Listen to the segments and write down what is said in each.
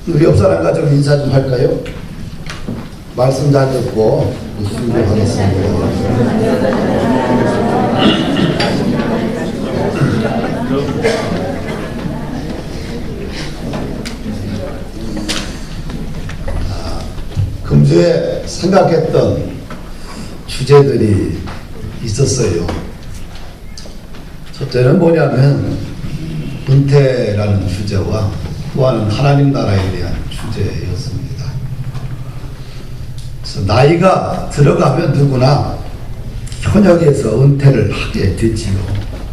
우리 옆 사람과 좀 인사 좀 할까요? 말씀 잘 듣고 순종하겠습니다. 금주에 생각했던 주제들이 있었어요. 첫째는 뭐냐면 은퇴라는 주제와 또 하나는 하나님 나라에 대한 주제였습니다. 그래서 나이가 들어가면 누구나 현역에서 은퇴를 하게 되지요.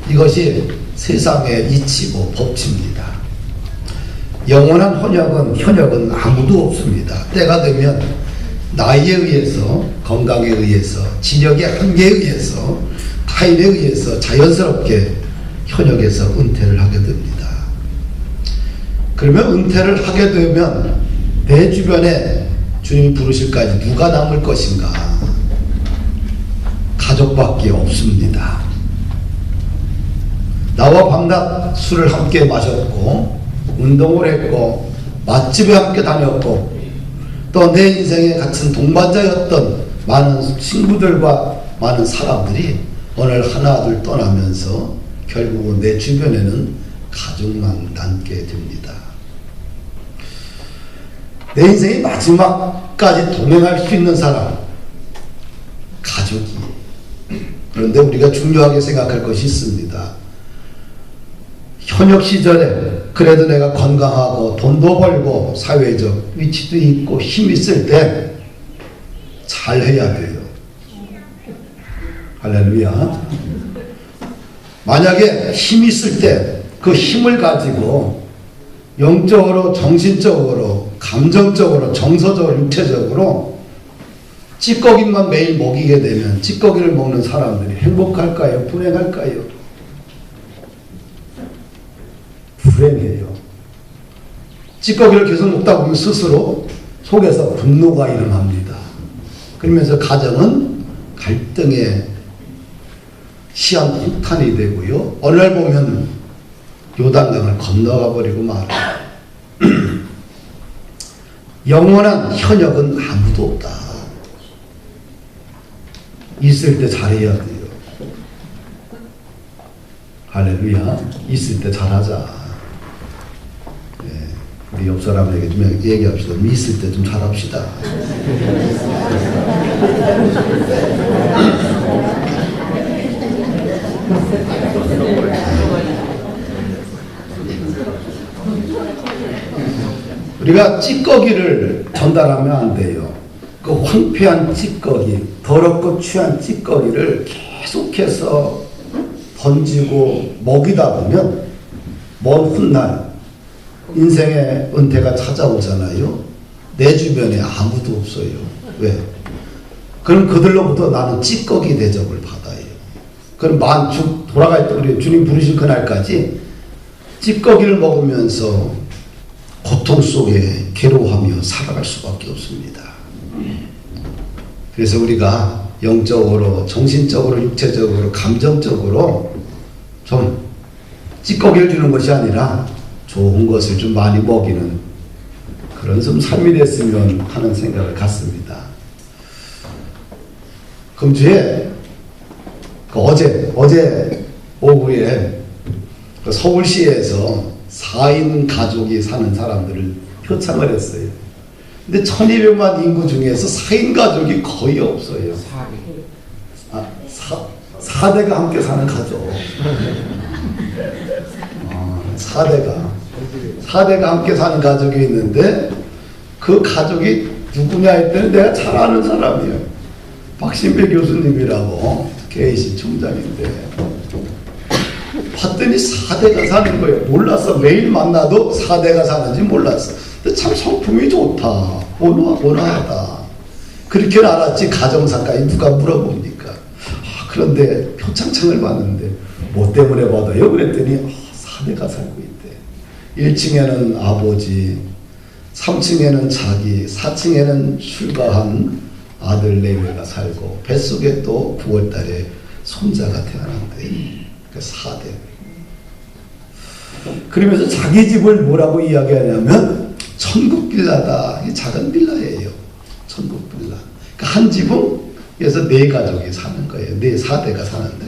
이것이 세상의 이치고 법칙입니다. 영원한 현역은 아무도 없습니다. 때가 되면 나이에 의해서, 건강에 의해서, 지력의 한계에 의해서, 타인에 의해서 자연스럽게 현역에서 은퇴를 하게 됩니다. 그러면 은퇴를 하게 되면 내 주변에 주님이 부르실까지 누가 남을 것인가? 가족밖에 없습니다. 나와 밤낮 술을 함께 마셨고 운동을 했고 맛집에 함께 다녔고 또 내 인생에 같은 동반자였던 많은 친구들과 많은 사람들이 오늘 하나둘 떠나면서 결국은 내 주변에는 가족만 남게 됩니다. 내 인생의 마지막까지 동행할 수 있는 사람, 가족이. 그런데 우리가 중요하게 생각할 것이 있습니다. 현역 시절에 그래도 내가 건강하고 돈도 벌고 사회적 위치도 있고 힘이 있을 때 잘해야 돼요. 할렐루야. 만약에 힘이 있을 때 그 힘을 가지고 영적으로, 정신적으로, 감정적으로, 정서적으로, 육체적으로 찌꺼기만 매일 먹이게 되면 찌꺼기를 먹는 사람들이 행복할까요? 불행할까요? 불행해요. 찌꺼기를 계속 먹다 보면 스스로 속에서 분노가 일어납니다. 그러면서 가정은 갈등의 시한폭탄이 되고요. 어느 날 보면 요단강을 건너가 버리고 말아요. 영원한 현역은 아무도 없다. 있을 때 잘해야 돼요. 할렐루야. 있을 때 잘하자. 네, 우리 옆 사람에게 좀 얘기합시다. 있을 때 좀 잘합시다. 우리가 찌꺼기를 전달하면 안 돼요. 그 황폐한 찌꺼기, 더럽고 취한 찌꺼기를 계속해서 던지고 먹이다 보면 먼 훗날 인생의 은퇴가 찾아오잖아요. 내 주변에 아무도 없어요. 왜? 그럼 그들로부터 나는 찌꺼기 대접을 받아요. 그럼 만축 돌아갈 때 우리 주님 부르신 그날까지 찌꺼기를 먹으면서 고통 속에 괴로워하며 살아갈 수밖에 없습니다. 그래서 우리가 영적으로, 정신적으로, 육체적으로, 감정적으로 좀 찌꺼기를 주는 것이 아니라 좋은 것을 좀 많이 먹이는 그런 좀 삶이 됐으면 하는 생각을 갖습니다. 금주에 어제 오후에 서울시에서 4인 가족이 사는 사람들을 표창을 했어요. 근데 1200만 인구 중에서 4인 가족이 거의 없어요. 4대가 함께 사는 가족. 4대가 함께 사는 가족이 있는데 그 가족이 누구냐 했더니 내가 잘 아는 사람이에요. 박신배 교수님이라고 KC 총장인데 봤더니 4대가 사는 거예요. 몰랐어. 매일 만나도 4대가 사는지 몰랐어. 근데 참 성품이 좋다. 온화하다. 그렇게 알았지 가정사까지 누가 물어봅니까? 그런데 표창장을 봤는데 뭐 때문에 받아요? 그랬더니 4대가 살고 있대. 1층에는 아버지, 3층에는 자기, 4층에는 출가한 아들 4명이 살고 뱃속에 또 9월 달에 손자가 태어난대. 4대. 그러면서 자기 집을 뭐라고 이야기하냐면 천국 빌라다. 이게 작은 빌라예요. 천국 빌라. 그러니까 한 지붕에서 네 가족이 사는 거예요. 네 4대가 사는데.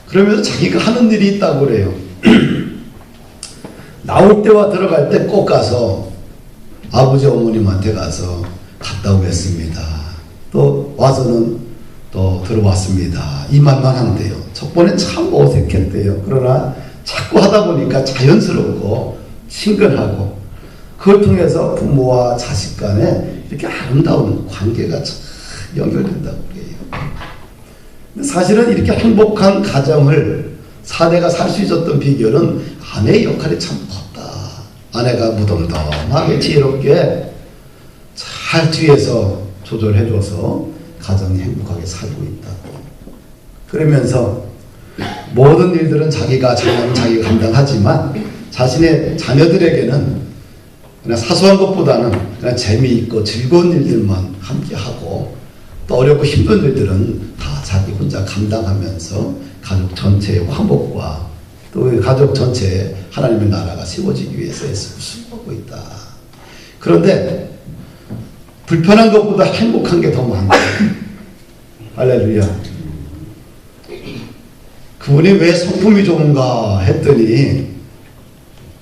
그러면서 자기가 하는 일이 있다고 그래요. 나올 때와 들어갈 때 꼭 가서 아버지 어머님한테 가서 갔다 오겠습니다. 또 와서는 또 들어왔습니다. 이 말만 한대요. 첫 번엔 참 어색했대요. 그러나 자꾸 하다 보니까 자연스럽고 친근하고 그걸 통해서 부모와 자식 간에 이렇게 아름다운 관계가 참 연결된다고 그래요. 근데 사실은 이렇게 행복한 가정을 4대가 살 수 있었던 비결은 아내의 역할이 참 컸다. 아내가 무덤덤하게 지혜롭게 잘 뒤에서 조절해줘서 가정이 행복하게 살고 있다고. 그러면서 모든 일들은 자기가 감당하지만 자신의 자녀들에게는 그냥 사소한 것보다는 그냥 재미있고 즐거운 일들만 함께하고 또 어렵고 힘든 일들은 다 자기 혼자 감당하면서 가족 전체의 화목과 또 가족 전체의 하나님의 나라가 세워지기 위해서 애쓰고 수고하고 있다. 그런데 불편한 것보다 행복한 게 더 많다. 할렐루야. 그분이 왜 성품이 좋은가 했더니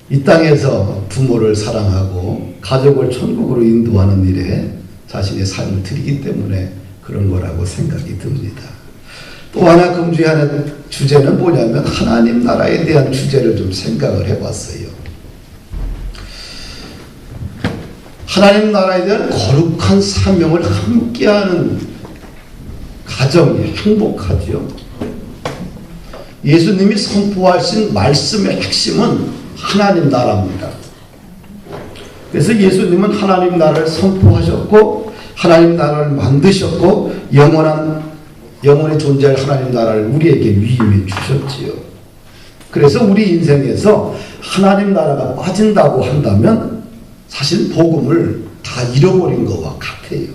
이 땅에서 부모를 사랑하고 가족을 천국으로 인도하는 일에 자신의 삶을 드리기 때문에 그런 거라고 생각이 듭니다. 또 하나 금주하는 주제는 뭐냐면 하나님 나라에 대한 주제를 좀 생각을 해봤어요. 하나님 나라에 대한 거룩한 사명을 함께하는 가정이 행복하죠. 예수님이 선포하신 말씀의 핵심은 하나님 나라입니다. 그래서 예수님은 하나님 나라를 선포하셨고 하나님 나라를 만드셨고 영원히 존재할 하나님 나라를 우리에게 위임해 주셨지요. 그래서 우리 인생에서 하나님 나라가 빠진다고 한다면 사실 복음을 다 잃어버린 것과 같아요.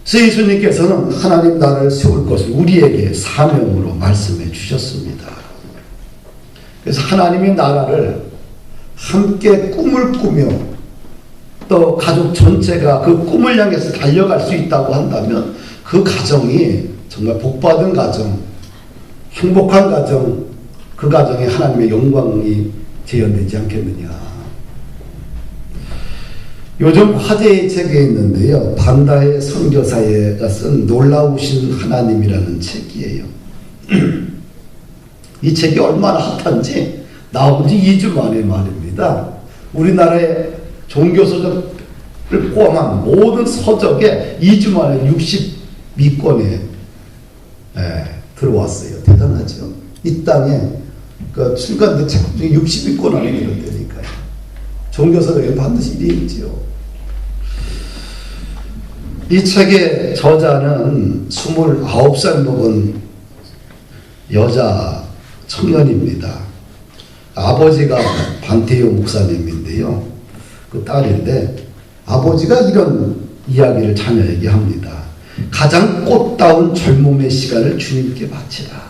그래서 예수님께서는 하나님 나라를 세울 것을 우리에게 사명으로 말씀해 주셨습니다. 그래서 하나님의 나라를 함께 꿈을 꾸며 또 가족 전체가 그 꿈을 향해서 달려갈 수 있다고 한다면 그 가정이 정말 복받은 가정, 행복한 가정, 그 가정에 하나님의 영광이 재현되지 않겠느냐. 요즘 화제의 책이 있는데요. 반다의 선교사가 쓴 놀라우신 하나님이라는 책이에요. 이 책이 얼마나 핫한지 나온 지 2주 만에 말입니다. 우리나라의 종교서적을 포함한 모든 서적에 2주 만에 62권에 들어왔어요. 대단하죠. 이 땅에 그 출간된 책 중에 62권 안에 들었다니까요. 종교서적에 반드시 일이 있죠. 이 책의 저자는 29살 먹은 여자 청년입니다. 아버지가 반태효 목사님인데요. 그 딸인데 아버지가 이런 이야기를 자녀에게 합니다. 가장 꽃다운 젊음의 시간을 주님께 바치라.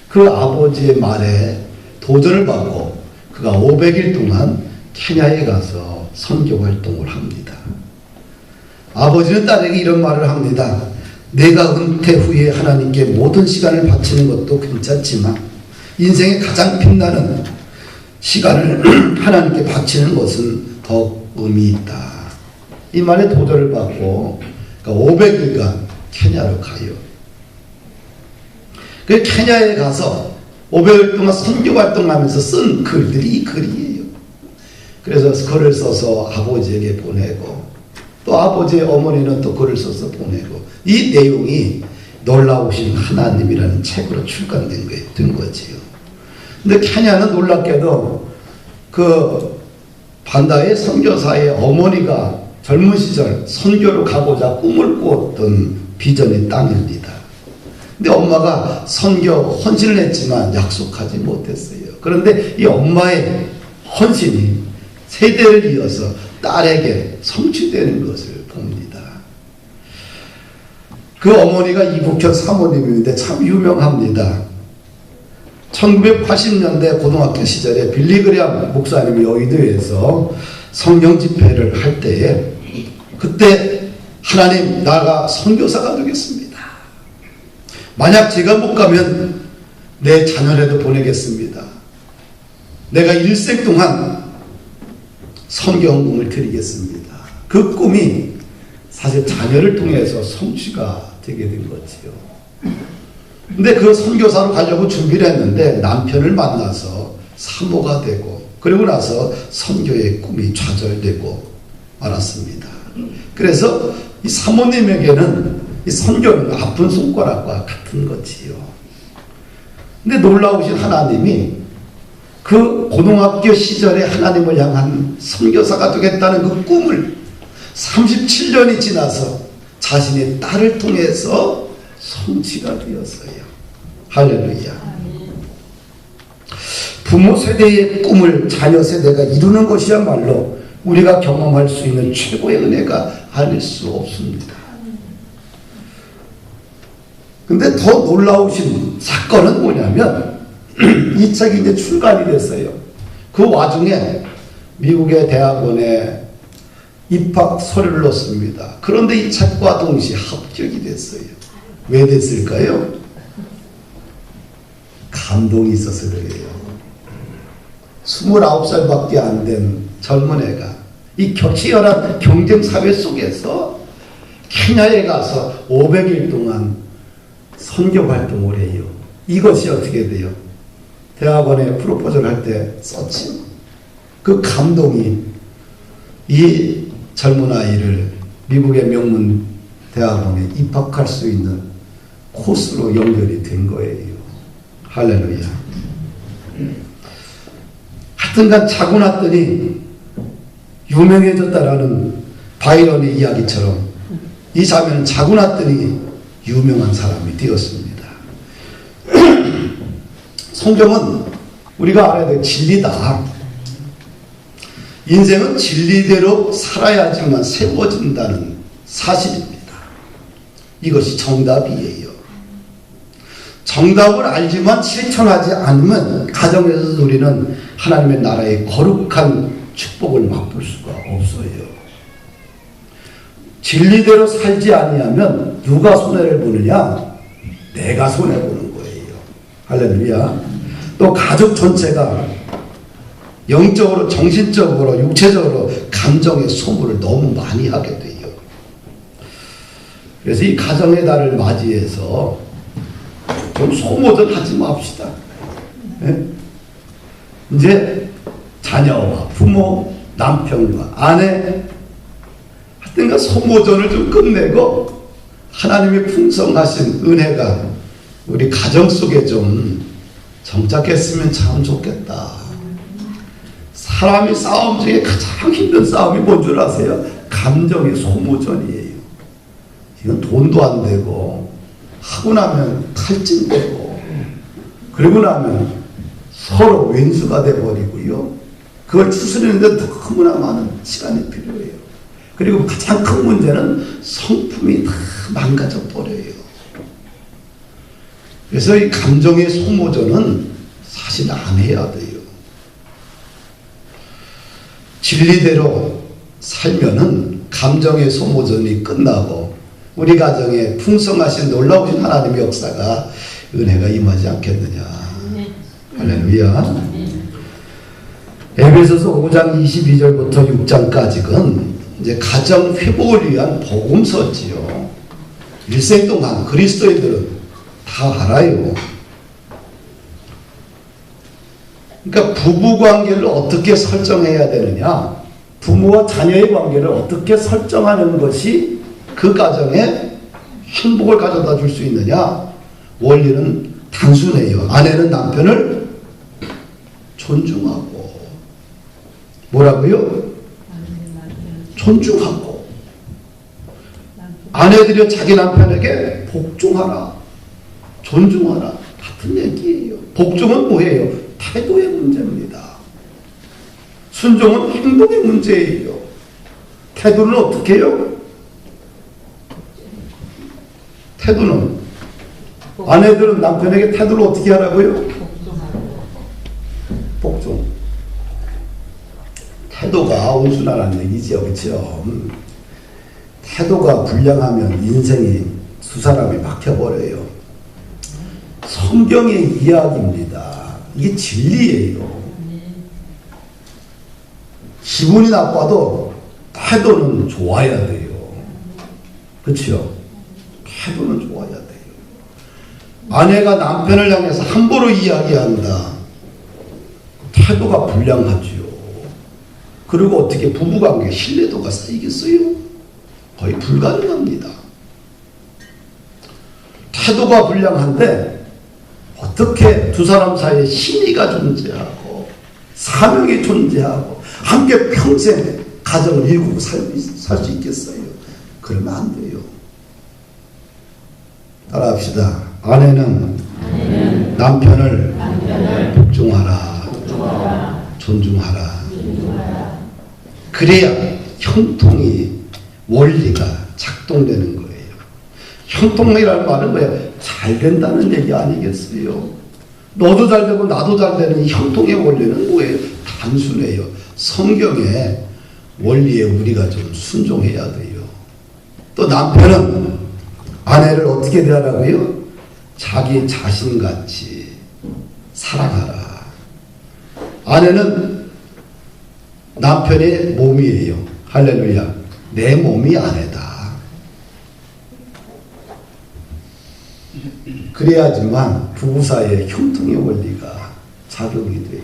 그 아버지의 말에 도전을 받고 그가 500일 동안 케냐에 가서 선교 활동을 합니다. 아버지는 딸에게 이런 말을 합니다. 내가 은퇴 후에 하나님께 모든 시간을 바치는 것도 괜찮지만 인생의 가장 빛나는 시간을 하나님께 바치는 것은 더 의미 있다. 이 말에 도전을 받고 500일간 케냐로 가요. 그 케냐에 가서 500일 동안 선교 활동하면서 쓴 글들이 이 글이에요. 그래서 글을 써서 아버지에게 보내고 또 아버지의 어머니는 또 글을 써서 보내고 이 내용이 놀라우신 하나님이라는 책으로 출간된 거지요. 근데 케냐는 놀랍게도 그 반다의 선교사의 어머니가 젊은 시절 선교로 가고자 꿈을 꾸었던 비전의 땅입니다. 근데 엄마가 선교 헌신을 했지만 약속하지 못했어요. 그런데 이 엄마의 헌신이 세대를 이어서 딸에게 성취되는 것을 봅니다. 그 어머니가 이국현 사모님인데 참 유명합니다. 1980년대 고등학교 시절에 빌리그리암 목사님이 여의도에서 성경 집회를 할 때에 그때 하나님 나가 선교사가 되겠습니다. 만약 제가 못 가면 내 자녀라도 보내겠습니다. 내가 일생 동안 선교헌금을 드리겠습니다. 그 꿈이 사실 자녀를 통해서 성취가 되게 된 거지요. 근데 그 선교사로 가려고 준비를 했는데 남편을 만나서 사모가 되고 그리고 나서 선교의 꿈이 좌절되고 말았습니다. 그래서 이 사모님에게는 이 선교는 아픈 손가락과 같은 거지요. 근데 놀라우신 하나님이 그 고등학교 시절에 하나님을 향한 선교사가 되겠다는 그 꿈을 37년이 지나서 자신의 딸을 통해서 성취가 되었어요. 할렐루야. 부모 세대의 꿈을 자녀 세대가 이루는 것이야말로 우리가 경험할 수 있는 최고의 은혜가 아닐 수 없습니다. 근데 더 놀라우신 사건은 뭐냐면 이 책이 이제 출간이 됐어요. 그 와중에 미국의 대학원에 입학 서류를 넣습니다. 그런데 이 책과 동시에 합격이 됐어요. 왜 됐을까요? 감동이 있어서 그래요. 29살밖에 안 된 젊은 애가 이 치열한 경쟁사회 속에서 케냐에 가서 500일 동안 선교 활동을 해요. 이것이 어떻게 돼요? 대학원에 프로포즈를 할 때 썼지. 그 감동이 이 젊은 아이를 미국의 명문 대학원에 입학할 수 있는 코스로 연결이 된 거예요. 할렐루야. 하여튼간 자고 났더니 유명해졌다라는 바이런의 이야기처럼 이 자매는 자고 났더니 유명한 사람이 되었습니다. 성경은 우리가 알아야 될 진리다. 인생은 진리대로 살아야지만 세워진다는 사실입니다. 이것이 정답이에요. 정답을 알지만 실천하지 않으면 가정에서 우리는 하나님의 나라의 거룩한 축복을 맛볼 수가 없어요. 진리대로 살지 아니하면 누가 손해를 보느냐? 내가 손해보는 거예요. 할렐루야. 또 가족 전체가 영적으로, 정신적으로, 육체적으로 감정의 소모를 너무 많이 하게 돼요. 그래서 이 가정의 달을 맞이해서 좀 소모전 하지 맙시다. 네? 이제 자녀와 부모, 남편과 아내 하여튼가 소모전을 좀 끝내고 하나님의 풍성하신 은혜가 우리 가정 속에 좀 정착했으면 참 좋겠다. 사람이 싸움 중에 가장 힘든 싸움이 뭔 줄 아세요? 감정의 소모전이에요. 이건 돈도 안 되고 하고 나면 탈진되고 그리고 나면 서로 왼수가 돼버리고요. 그걸 추스리는데 너무나 많은 시간이 필요해요. 그리고 가장 큰 문제는 성품이 다 망가져 버려요. 그래서 이 감정의 소모전은 사실 안 해야 돼요. 진리대로 살면은 감정의 소모전이 끝나고 우리 가정에 풍성하신 놀라우신 하나님의 역사가 은혜가 임하지 않겠느냐. 할렐루야. 에베소서 5장 22절부터 6장까지는 이제 가정 회복을 위한 복음서지요. 일생 동안 그리스도인들은 다 알아요. 그러니까 부부 관계를 어떻게 설정해야 되느냐, 부모와 자녀의 관계를 어떻게 설정하는 것이 그 가정에 행복을 가져다 줄 수 있느냐. 원리는 단순해요. 아내는 남편을 존중하고, 뭐라고요? 존중하고, 아내들이 자기 남편에게 복종하라, 존중하라. 같은 얘기예요. 복종은 뭐예요? 태도의 문제입니다. 순종은 행동의 문제예요. 태도는 어떻게 해요? 태도는 아내들은 남편에게 태도를 어떻게 하라고요? 복종. 태도가 온순하라는 얘기죠. 그렇죠? 태도가 불량하면 인생이 두 사람이 막혀버려요. 성경의 이야기입니다. 이게 진리예요. 기분이 나빠도 태도는 좋아야 돼요. 그렇죠? 태도는 좋아야 돼요. 아내가 남편을 향해서 함부로 이야기한다. 태도가 불량하지요. 그리고 어떻게 부부관계 신뢰도가 쌓이겠어요? 거의 불가능합니다. 태도가 불량한데 어떻게 두 사람 사이에 신의가 존재하고 사명이 존재하고 함께 평생 가정을 이루고 살 수 있겠어요? 그러면 안 돼요. 따라합시다. 아내는 남편을 복종하라, 존중하라. 그래야 형통이 원리가 작동되는 거예요. 형통이라는 말은 뭐예요? 잘 된다는 얘기 아니겠어요? 너도 잘 되고 나도 잘 되는 이 형통의 원리는 뭐예요? 단순해요. 성경의 원리에 우리가 좀 순종해야 돼요. 또 남편은 아내를 어떻게 대하라고요? 자기 자신같이 사랑하라. 아내는 남편의 몸이에요. 할렐루야. 내 몸이 아내다. 그래야지만 부부 사이의 형통의 원리가 작용이 돼요.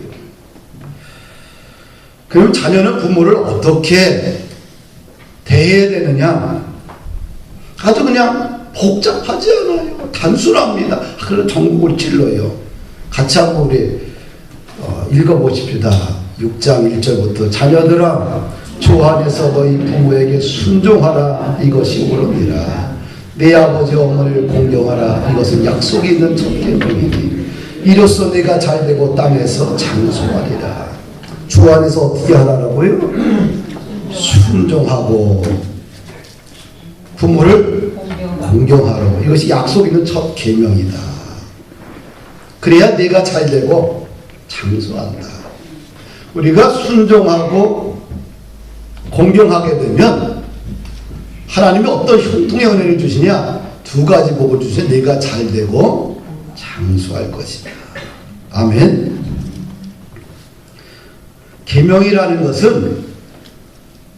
그럼 자녀는 부모를 어떻게 대해야 되느냐? 아주 그냥 복잡하지 않아요. 단순합니다. 그래서 전국을 찔러요. 같이 한번 우리 읽어보십시다. 6장 1절부터 자녀들아 주 안에서 너희 부모에게 순종하라. 이것이 옳으니라. 내 아버지 어머니를 공경하라. 이것은 약속이 있는 첫 계명이니 이로써 내가 잘되고 땅에서 장수하리라. 주 안에서 어떻게 하라고요? 순종하고 부모를 공경하라. 이것이 약속 있는 첫 계명이다. 그래야 내가 잘되고 장수한다. 우리가 순종하고 공경하게 되면 하나님이 어떤 형통의 은혜를 주시냐? 두 가지 복을 주시면 내가 잘되고 장수할 것이다. 아멘. 계명이라는 것은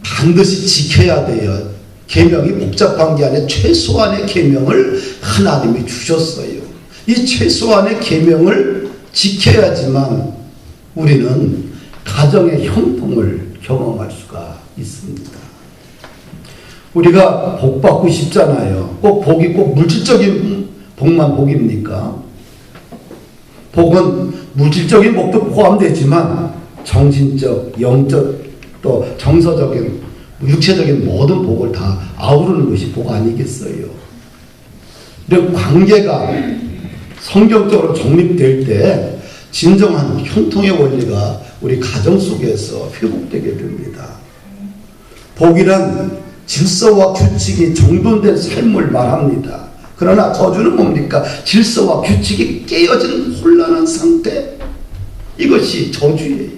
반드시 지켜야 돼요. 계명이 복잡한 게 아니라 최소한의 계명을 하나님이 주셨어요. 이 최소한의 계명을 지켜야지만 우리는 가정의 형통을 경험할 수가 있습니다. 우리가 복 받고 싶잖아요. 꼭 복이 꼭 물질적인 복만 복입니까? 복은 물질적인 복도 포함되지만 정신적, 영적, 또 정서적인, 육체적인 모든 복을 다 아우르는 것이 복 아니겠어요? 근데 관계가 성경적으로 정립될 때 진정한 형통의 원리가 우리 가정 속에서 회복되게 됩니다. 복이란 질서와 규칙이 정돈된 삶을 말합니다. 그러나 저주는 뭡니까? 질서와 규칙이 깨어진 혼란한 상태. 이것이 저주예요.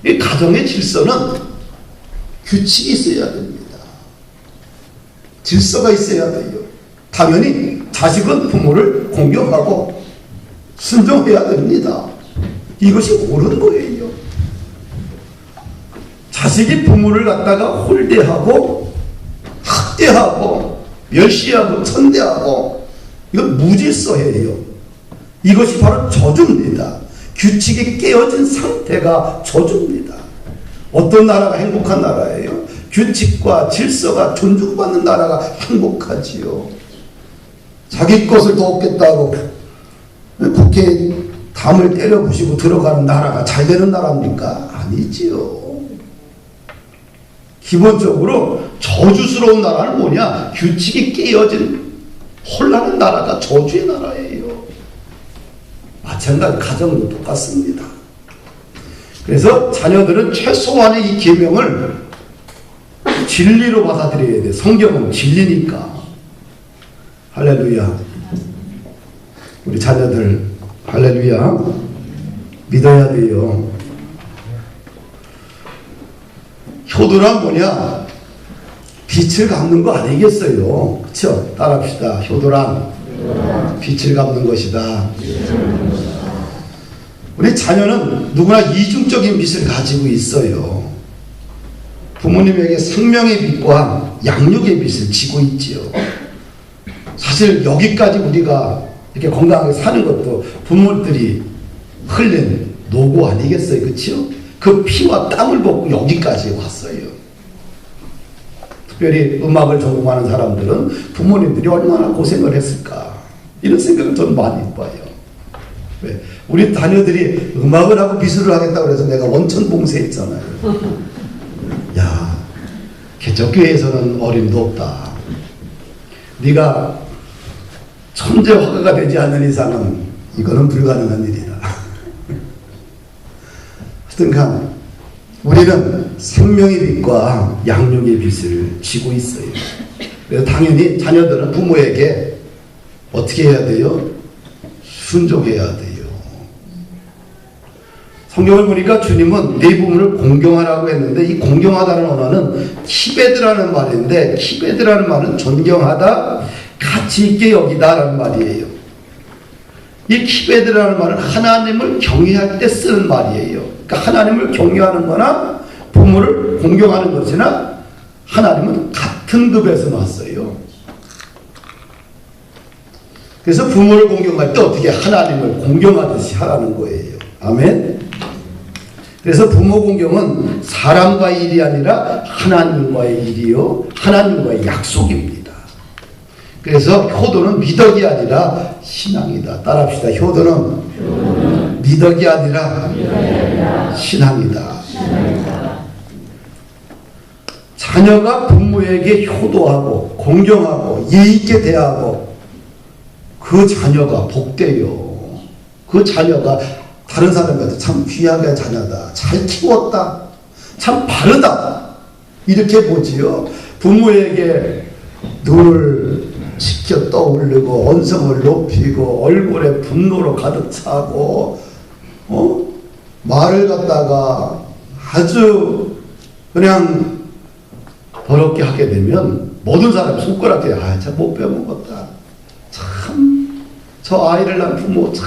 이 가정의 질서는 규칙이 있어야 됩니다. 질서가 있어야 돼요. 당연히 자식은 부모를 공경하고 순종해야 됩니다. 이것이 옳은 거예요. 자식이 부모를 갖다가 홀대하고 학대하고 멸시하고 천대하고 이건 무질서예요. 이것이 바로 저주입니다. 규칙이 깨어진 상태가 저주입니다. 어떤 나라가 행복한 나라예요? 규칙과 질서가 존중받는 나라가 행복하지요. 자기 것을 더 얻겠다고 국회에 담을 때려 부시고 들어가는 나라가 잘 되는 나라입니까? 아니지요. 기본적으로 저주스러운 나라는 뭐냐? 규칙이 깨어진 혼란한 나라가 저주의 나라예요. 마찬가지 가정도 똑같습니다. 그래서 자녀들은 최소한의 이 계명을 진리로 받아들여야 돼. 성경은 진리니까. 할렐루야. 우리 자녀들 할렐루야. 믿어야 돼요. 효도란 뭐냐? 빛을 갚는 거 아니겠어요? 그쵸? 따라합시다. 효도란 빛을 갚는 것이다. 우리 자녀는 누구나 이중적인 빛을 가지고 있어요. 부모님에게 생명의 빛과 양육의 빛을 지고 있지요. 사실 여기까지 우리가 이렇게 건강하게 사는 것도 부모들이 흘린 노고 아니겠어요? 그치요? 그 피와 땀을 벗고 여기까지 왔어요. 특별히 음악을 전공하는 사람들은 부모님들이 얼마나 고생을 했을까 이런 생각을 저는 많이 봐요. 왜? 우리 자녀들이 음악을 하고 미술을 하겠다고 해서 내가 원천 봉쇄했잖아요. 야, 개척교회에서는 어림도 없다. 네가 천재 화가가 되지 않는 이상은 이거는 불가능한 일이다. 하여튼간 우리는 생명의 빛과 양육의 빛을 지고 있어요. 그래서 당연히 자녀들은 부모에게 어떻게 해야 돼요? 순종해야 돼요. 성경을 보니까 주님은 네 부모를 공경하라고 했는데 이 공경하다는 언어는 키베드라는 말인데 키베드라는 말은 존경하다, 가치 있게 여기다라는 말이에요. 이 키베드라는 말은 하나님을 경외할 때 쓰는 말이에요. 그러니까 하나님을 경외하는 거나 부모를 공경하는 것이나 하나님은 같은 급에서 놨어요. 그래서 부모를 공경할 때 어떻게 하나님을 공경하듯이 하라는 거예요. 아멘. 그래서 부모 공경은 사람과의 일이 아니라 하나님과의 일이요, 하나님과의 약속입니다. 그래서 효도는 미덕이 아니라 신앙이다. 따라합시다. 효도는 미덕이 아니라 신앙이다. 자녀가 부모에게 효도하고 공경하고 예의 있게 대하고 그 자녀가 복돼요. 그 자녀가 다른 사람한테 참 귀하게 자녀다, 잘 키웠다, 참 바르다 이렇게 보지요. 부모에게 늘 지켜 떠올리고 언성을 높이고 얼굴에 분노로 가득 차고 말을 갖다가 아주 그냥 더럽게 하게 되면 모든 사람이 손가락에 아, 참 못 빼먹었다, 참 저 아이를 낳은 부모 참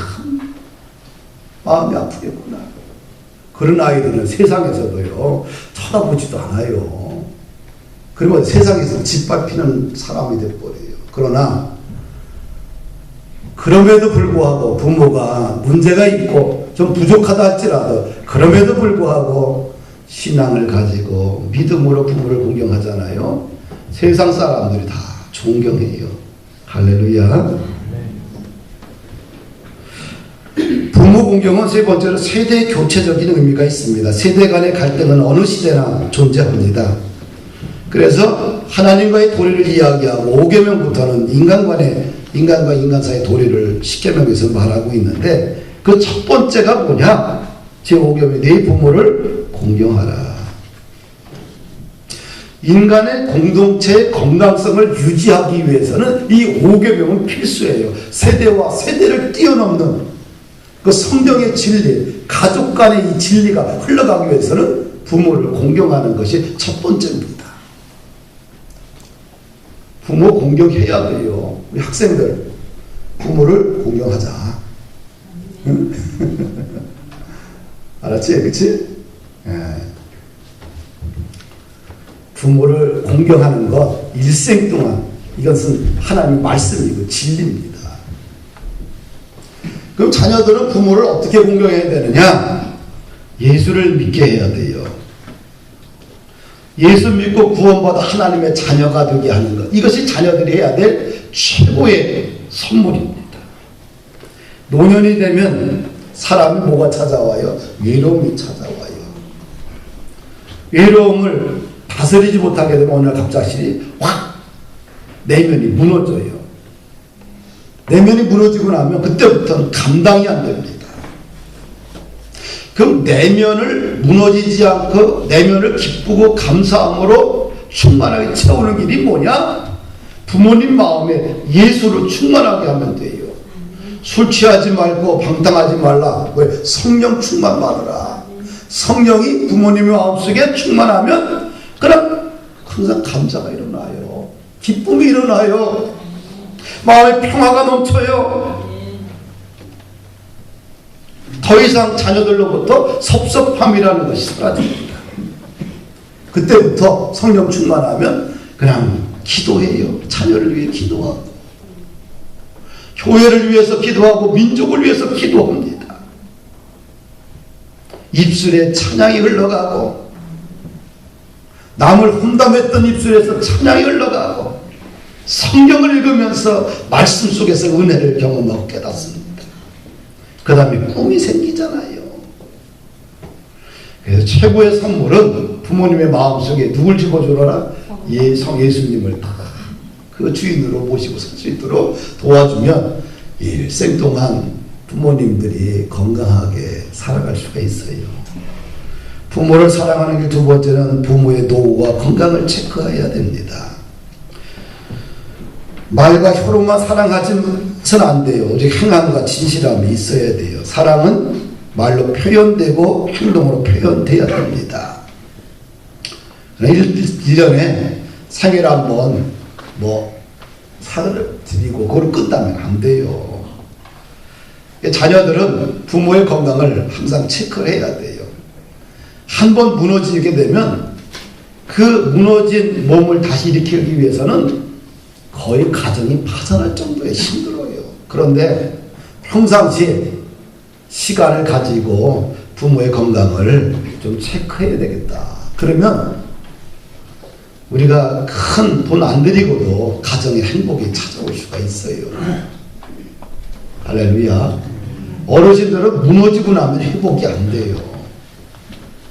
마음이 아프겠구나. 그런 아이들은 세상에서도요 쳐다보지도 않아요. 그리고 세상에서 짓밟히는 사람이 돼버려요. 그러나 그럼에도 불구하고 부모가 문제가 있고 좀 부족하다 할지라도 그럼에도 불구하고 신앙을 가지고 믿음으로 부모를 공경하잖아요. 세상 사람들이 다 존경해요. 할렐루야. 부모 공경은 세 번째로 세대 교체적인 의미가 있습니다. 세대 간의 갈등은 어느 시대나 존재합니다. 그래서 하나님과의 도리를 이야기하고 5계명부터는 인간과 인간 사이의 도리를 10계명에서 말하고 있는데 그 첫 번째가 뭐냐? 제5계명이 네 부모를 공경하라. 인간의 공동체의 건강성을 유지하기 위해서는 이 5계명은 필수예요. 세대와 세대를 뛰어넘는 그 성경의 진리, 가족 간의 이 진리가 흘러가기 위해서는 부모를 공경하는 것이 첫 번째입니다. 부모 공경해야 돼요. 우리 학생들 부모를 공경하자. 응? 알았지? 그치? 예. 부모를 공경하는 것 일생 동안 이것은 하나님의 말씀이고 진리입니다. 그럼 자녀들은 부모를 어떻게 공경해야 되느냐? 예수를 믿게 해야 돼요. 예수 믿고 구원받아 하나님의 자녀가 되게 하는 것, 이것이 자녀들이 해야 될 최고의 선물입니다. 노년이 되면 사람이 뭐가 찾아와요? 외로움이 찾아와요. 외로움을 다스리지 못하게 되면 어느 날 갑자기 확 내면이 무너져요. 내면이 무너지고 나면 그때부터는 감당이 안 됩니다. 그럼 내면을 무너지지 않고 내면을 기쁘고 감사함으로 충만하게 채우는 길이 뭐냐? 부모님 마음에 예수로 충만하게 하면 돼요. 술 취하지 말고 방탕하지 말라. 왜? 성령 충만 받으라. 성령이 부모님의 마음속에 충만하면 그럼 항상 감사가 일어나요. 기쁨이 일어나요. 마음에 평화가 넘쳐요. 더 이상 자녀들로부터 섭섭함이라는 것이 사라집니다. 그때부터 성령 충만하면 그냥 기도해요. 자녀를 위해 기도하고 교회를 위해서 기도하고 민족을 위해서 기도합니다. 입술에 찬양이 흘러가고 남을 험담했던 입술에서 찬양이 흘러가고 성경을 읽으면서 말씀 속에서 은혜를 경험하고 깨닫습니다. 그 다음에 꿈이 생기잖아요. 그래서 최고의 선물은 부모님의 마음속에 누굴 집어주라? 예수님을 다 그 주인으로 모시고 살 수 있도록 도와주면 일생 동안 부모님들이 건강하게 살아갈 수가 있어요. 부모를 사랑하는 게 두 번째는 부모의 노후와 건강을 체크해야 됩니다. 말과 혀로만 사랑하지는 안 돼요. 오직 행함과 진실함이 있어야 돼요. 사랑은 말로 표현되고 행동으로 표현돼야 됩니다. 1년에 생일 한번 상을 드리고 그걸 끝나면 안 돼요. 자녀들은 부모의 건강을 항상 체크해야 돼요. 한번 무너지게 되면 그 무너진 몸을 다시 일으키기 위해서는 거의 가정이 파산할 정도에 힘들어요. 그런데 평상시에 시간을 가지고 부모의 건강을 좀 체크해야 되겠다. 그러면 우리가 큰 돈 안 들이고도 가정의 행복이 찾아올 수가 있어요. 할렐루야. 어르신들은 무너지고 나면 회복이 안 돼요.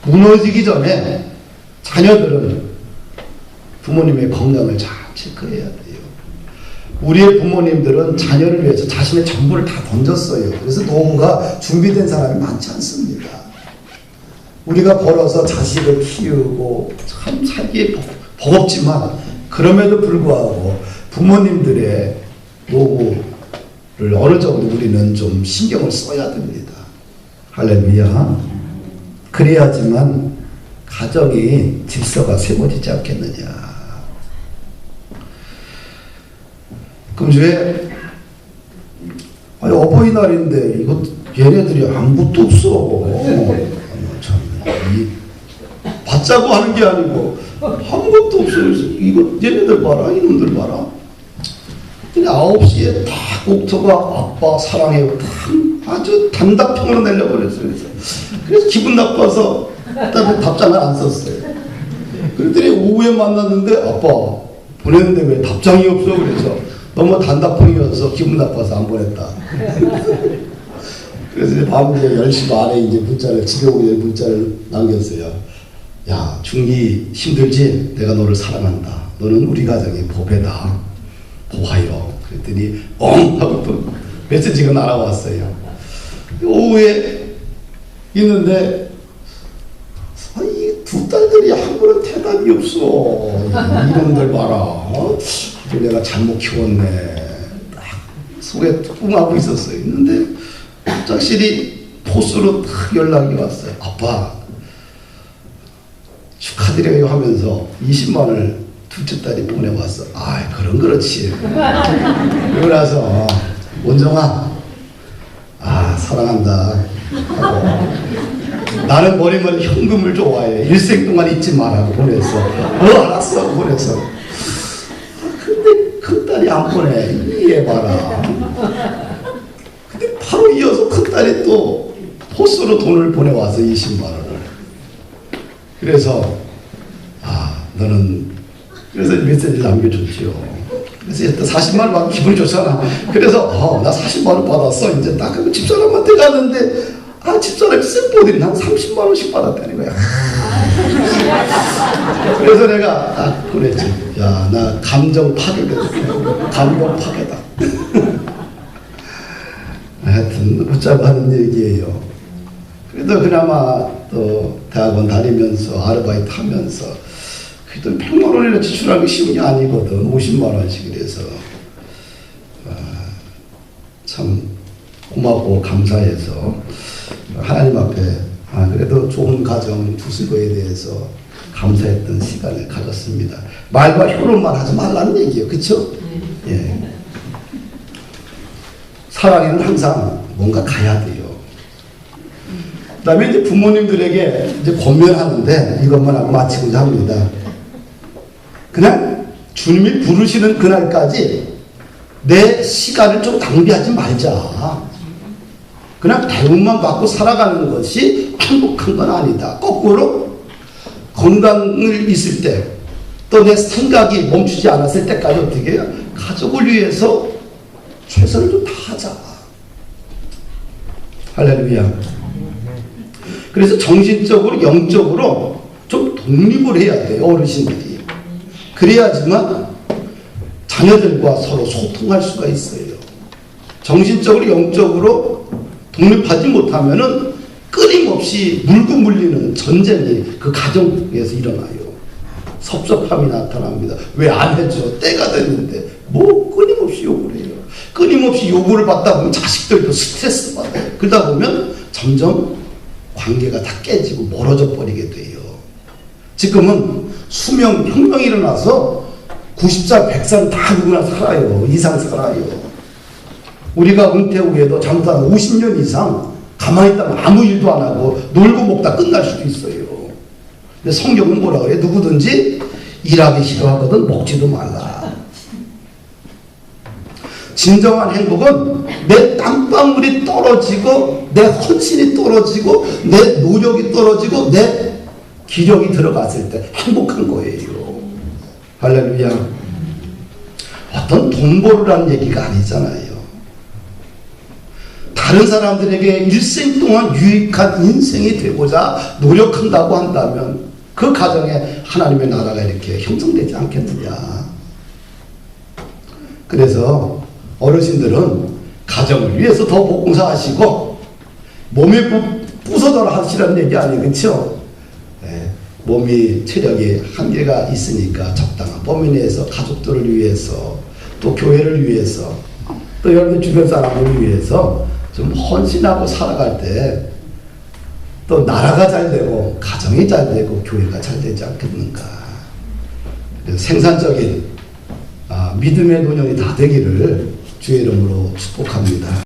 무너지기 전에 자녀들은 부모님의 건강을 잘 체크해야 돼요. 우리의 부모님들은 자녀를 위해서 자신의 전부를 다 던졌어요. 그래서 노후가 준비된 사람이 많지 않습니다. 우리가 벌어서 자식을 키우고 참 살기 버겁지만 그럼에도 불구하고 부모님들의 노후를 어느 정도 우리는 좀 신경을 써야 됩니다. 할렐루야. 그래야지만 가정이 질서가 세워지지 않겠느냐. 금주에 어버이날인데 이거 얘네들이 아무것도 없어. 참, 받자고 하는 게 아니고 아무것도 없어. 이거 얘네들 봐라, 이놈들 봐라. 근데 9시에 딱 옥터가 아빠 사랑해요. 아주 단답형으로 내려버렸어요. 그래서 기분 나빠서 답장을 안 썼어요. 그랬더니 오후에 만났는데 아빠 보냈는데 왜 답장이 없어? 그래서 너무 단답형이어서 기분 나빠서 안 보냈다. 그래서 이제 밤 이제 10시 반에 이제 문자를, 집에 오기 전에 문자를 남겼어요. 야, 중기 힘들지? 내가 너를 사랑한다. 너는 우리 가정의 보배다. 보아요. 그랬더니 하고 또 메시지가 날아왔어요. 오후에 있는데 이 두 딸들이 한 번은 대답이 없어. 이놈들 봐라. 내가 잘못 키웠네. 딱 속에 뚱하고 있었어요. 있는데 갑작스레 포스로 딱 연락이 왔어요. 아빠 축하드려요 하면서 20만 원을 둘째 딸이 보내왔어. 아, 그렇지. 그러고 나서 원정아, 사랑한다 하고, 나는 머리머리 현금을 좋아해. 일생 동안 잊지 말라고 보냈어. 알았어 보냈어. 근데 큰딸이 안 보내. 이해해봐라. 근데 바로 이어서 큰딸이 또 포스로 돈을 보내와서 20만 원을. 그래서 너는, 그래서 메시지를 남겨줬지요. 그래서 40만 원 받고 기분이 좋잖아. 그래서 나 40만 원 받았어. 이제 딱 그 집사람한테 갔는데 집사람이 쌤보들이 한 30만 원씩 받았다는 거야. 그래서 내가 딱 보냈지. 야, 나 감정 파괴됐어. 감정 파괴다. 하여튼 웃자고 하는 얘기예요. 그래도 그나마 또 대학원 다니면서 아르바이트 하면서 그래도 100만 원이나 지출하기 쉬운 게 아니거든. 50만 원씩. 그래서 참 고맙고 감사해서 하나님 앞에 그래도 좋은 가정 두신 거에 대해서 감사했던 시간을 가졌습니다. 말과 혀로만 하지 말라는 얘기예요. 그렇죠? 예. 사랑에는 항상 뭔가 가야 돼요. 그 다음에 이제 부모님들에게 이제 권면하는데 이것만 하고 마치고자 합니다. 그냥 주님이 부르시는 그날까지 내 시간을 좀 낭비하지 말자. 그냥 대우만 받고 살아가는 것이 행복한 건 아니다. 거꾸로 건강을 있을 때 또 내 생각이 멈추지 않았을 때까지 어떻게 해요? 가족을 위해서 최선을 좀 다하자. 할렐루야. 그래서 정신적으로 영적으로 좀 독립을 해야 돼요. 어르신들이. 그래야지만 자녀들과 서로 소통할 수가 있어요. 정신적으로 영적으로 독립하지 못하면은 끊임없이 물고 물리는 전쟁이 그 가정에서 일어나요. 섭섭함이 나타납니다. 왜 안 해줘? 때가 됐는데 뭐 끊임없이 요구를 해요. 끊임없이 요구를 받다 보면 자식들도 스트레스 받아요. 그러다 보면 점점 관계가 다 깨지고 멀어져 버리게 돼요. 지금은 수명 혁명이 일어나서 90살, 100살 다 누구나 살아요. 이상 살아요. 우리가 은퇴 후에도 잘못하면 50년 이상 가만히 있다가 아무 일도 안 하고 놀고 먹다 끝날 수도 있어요. 근데 성경은 뭐라 그래요? 누구든지 일하기 싫어하거든 먹지도 말라. 진정한 행복은 내 땀방울이 떨어지고 내 헌신이 떨어지고 내 노력이 떨어지고 내 기력이 들어갔을 때 행복한 거예요. 할렐루야. 어떤 돈 벌으라는 얘기가 아니잖아요. 다른 사람들에게 일생 동안 유익한 인생이 되고자 노력한다고 한다면 그 가정에 하나님의 나라가 이렇게 형성되지 않겠느냐. 그래서 어르신들은 가정을 위해서 더 봉사하시고 몸이 부서져라 하시라는 얘기 아니에요. 그렇죠? 네. 몸이 체력이 한계가 있으니까 적당한 범위 내에서 가족들을 위해서 또 교회를 위해서 또 여러분 주변 사람들을 위해서 좀 헌신하고 살아갈 때 또 나라가 잘 되고 가정이 잘 되고 교회가 잘 되지 않겠는가. 그래서 생산적인 믿음의 노년이 다 되기를 주의 이름으로 축복합니다.